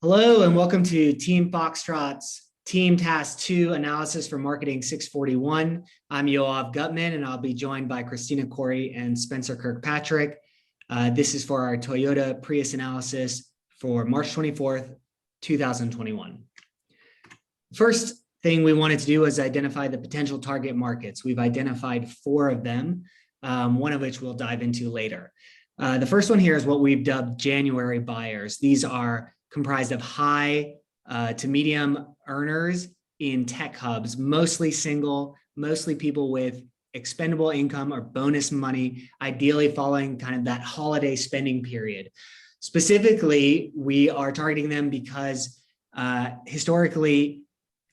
Hello and welcome to Team Foxtrot's Team Task 2 analysis for Marketing 641. I'm Yoav Gutman and I'll be joined by Christina Corey and Spencer Kirkpatrick. This is for our Toyota Prius analysis for March 24th, 2021. First thing we wanted to do was identify the potential target markets. We've identified 4 of them, one of which we'll dive into later. The first one here is what we've dubbed January buyers. These are comprised of high to medium earners in tech hubs, mostly single, mostly people with expendable income or bonus money, ideally following kind of that holiday spending period. Specifically, we are targeting them because historically,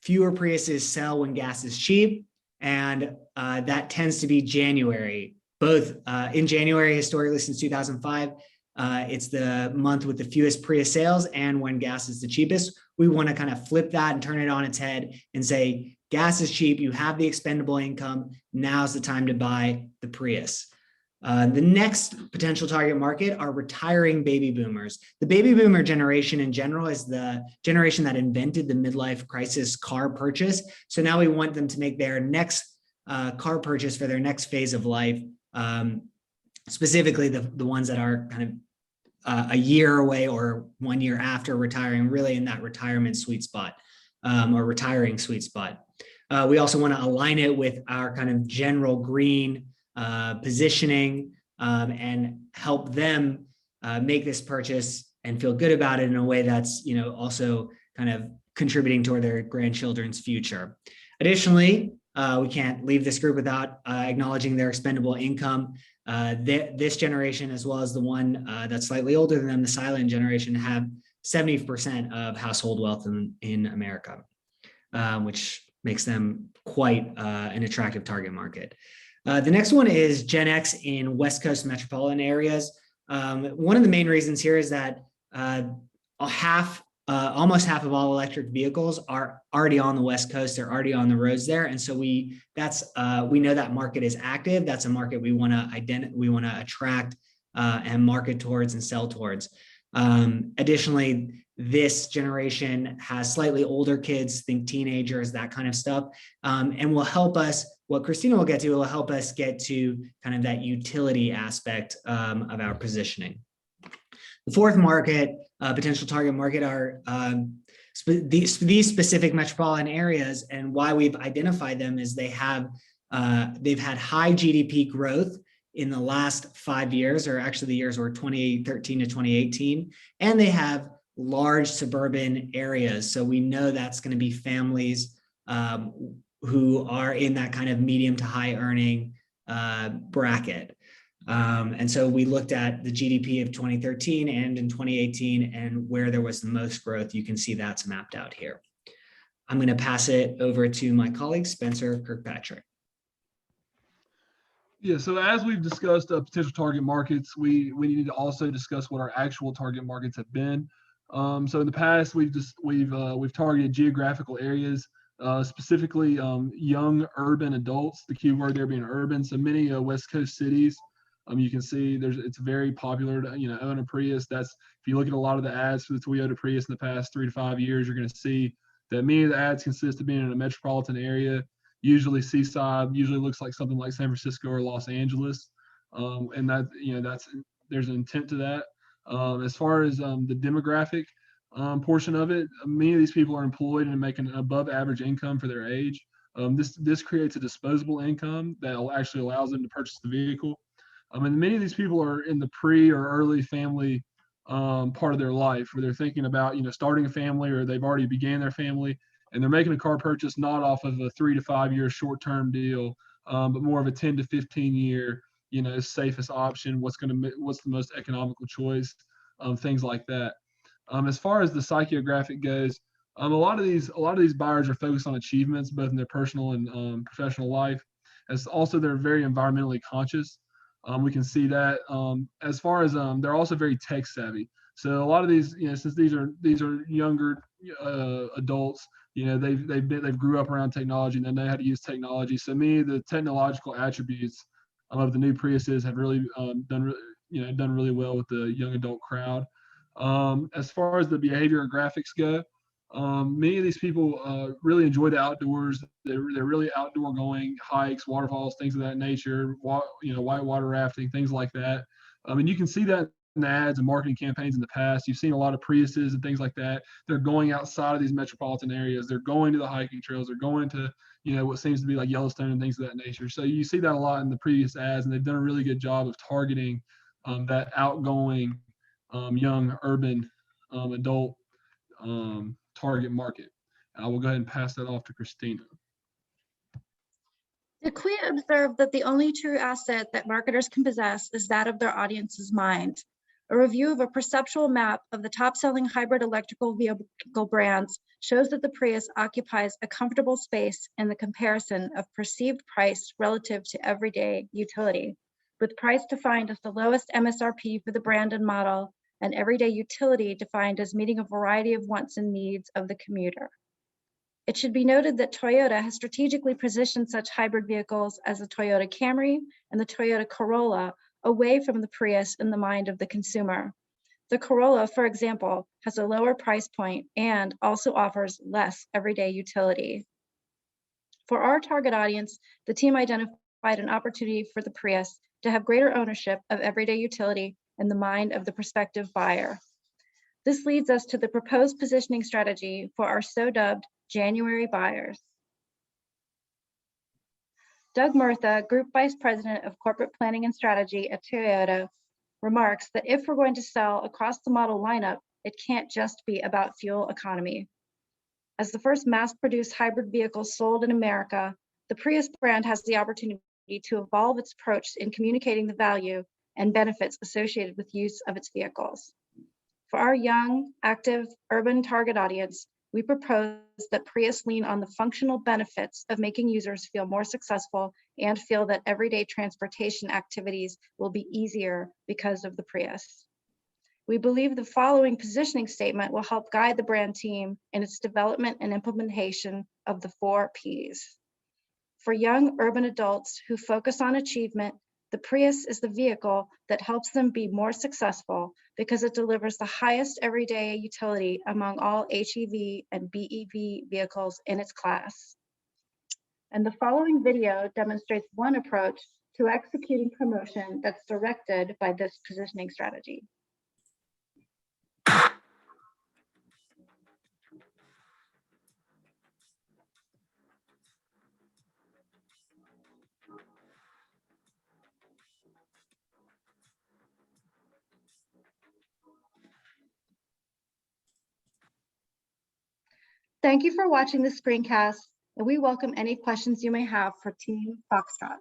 fewer Priuses sell when gas is cheap, and that tends to be January. Both in January, historically since 2005, it's the month with the fewest Prius sales and when gas is the cheapest. We want to kind of flip that and turn it on its head and say, gas is cheap, you have the expendable income, now's the time to buy the Prius. The next potential target market are retiring baby boomers. The baby boomer generation in general is the generation that invented the midlife crisis car purchase. So now we want them to make their next car purchase for their next phase of life. Specifically the ones that are kind of a year away or 1 year after retiring, really in that retirement sweet spot or retiring sweet spot. We also want to align it with our kind of general green positioning and help them make this purchase and feel good about it in a way that's, also kind of contributing toward their grandchildren's future. Additionally, we can't leave this group without acknowledging their expendable income. This generation, as well as the one that's slightly older than them, the silent generation, have 70% of household wealth in America, which makes them quite an attractive target market. The next one is Gen X in West Coast metropolitan areas. One of the main reasons here is that almost half of all electric vehicles are already on the West Coast. They're already on the roads there, and so we know that market is active. That's a market we want to attract and market towards and sell towards. Additionally, this generation has slightly older kids, think teenagers, that kind of stuff, and will help us. What Christina will get to will help us get to kind of that utility aspect of our positioning. The fourth market, potential target market, are these specific metropolitan areas, and why we've identified them is they've had high GDP growth in the last 5 years, or actually the years were 2013 to 2018, and they have large suburban areas. So we know that's going to be families who are in that kind of medium to high earning bracket. And so we looked at the GDP of 2013 and in 2018 and where there was the most growth. You can see that's mapped out here. I'm going to pass it over to my colleague, Spencer Kirkpatrick. Yeah, so as we've discussed potential target markets, we need to also discuss what our actual target markets have been. So in the past, we've targeted geographical areas, specifically young urban adults, the key word there being urban. So many West Coast cities. You can see it's very popular to own a Prius. If you look at a lot of the ads for the Toyota Prius in the past 3 to 5 years, you're going to see that many of the ads consist of being in a metropolitan area, usually seaside, usually looks like something like San Francisco or Los Angeles, and there's an intent to that. As far as the demographic portion of it, many of these people are employed and making an above average income for their age. This creates a disposable income that actually allows them to purchase the vehicle. And many of these people are in the pre or early family part of their life, where they're thinking about starting a family, or they've already began their family, and they're making a car purchase not off of a 3 to 5 year short-term deal, but more of a 10 to 15 year safest option. What's the most economical choice? Things like that. As far as the psychographic goes, a lot of these buyers are focused on achievements both in their personal and professional life. As also, they're very environmentally conscious. We can see that. As far as they're also very tech savvy. So a lot of these, since these are younger adults, they've grew up around technology and they know how to use technology. So many of the technological attributes of the new Priuses have really done really well with the young adult crowd. As far as the behavior and graphics go, many of these people really enjoy the outdoors. They're really outdoor going, hikes, waterfalls, things of that nature, whitewater rafting, things like that. And you can see that in ads and marketing campaigns in the past. You've seen a lot of Priuses and things like that. They're going outside of these metropolitan areas. They're going to the hiking trails. They're going to, what seems to be like Yellowstone and things of that nature. So you see that a lot in the previous ads, and they've done a really good job of targeting that outgoing, young urban adult target market. I will go ahead and pass that off to Christina. DeQuia observed that the only true asset that marketers can possess is that of their audience's mind. A review of a perceptual map of the top-selling hybrid electrical vehicle brands shows that the Prius occupies a comfortable space in the comparison of perceived price relative to everyday utility, with price defined as the lowest MSRP for the brand and model, and everyday utility defined as meeting a variety of wants and needs of the commuter. It should be noted that Toyota has strategically positioned such hybrid vehicles as the Toyota Camry and the Toyota Corolla away from the Prius in the mind of the consumer. The Corolla, for example, has a lower price point and also offers less everyday utility. For our target audience, the team identified an opportunity for the Prius to have greater ownership of everyday utility in the mind of the prospective buyer. This leads us to the proposed positioning strategy for our so-dubbed January buyers. Doug Murtha, Group Vice President of Corporate Planning and Strategy at Toyota, remarks that if we're going to sell across the model lineup, it can't just be about fuel economy. As the first mass-produced hybrid vehicle sold in America, the Prius brand has the opportunity to evolve its approach in communicating the value and benefits associated with use of its vehicles. For our young, active, urban target audience, we propose that Prius lean on the functional benefits of making users feel more successful and feel that everyday transportation activities will be easier because of the Prius. We believe the following positioning statement will help guide the brand team in its development and implementation of the 4 Ps. For young urban adults who focus on achievement, the Prius is the vehicle that helps them be more successful because it delivers the highest everyday utility among all HEV and BEV vehicles in its class. And the following video demonstrates one approach to executing promotion that's directed by this positioning strategy. Thank you for watching this screencast, and we welcome any questions you may have for Team Foxtrot.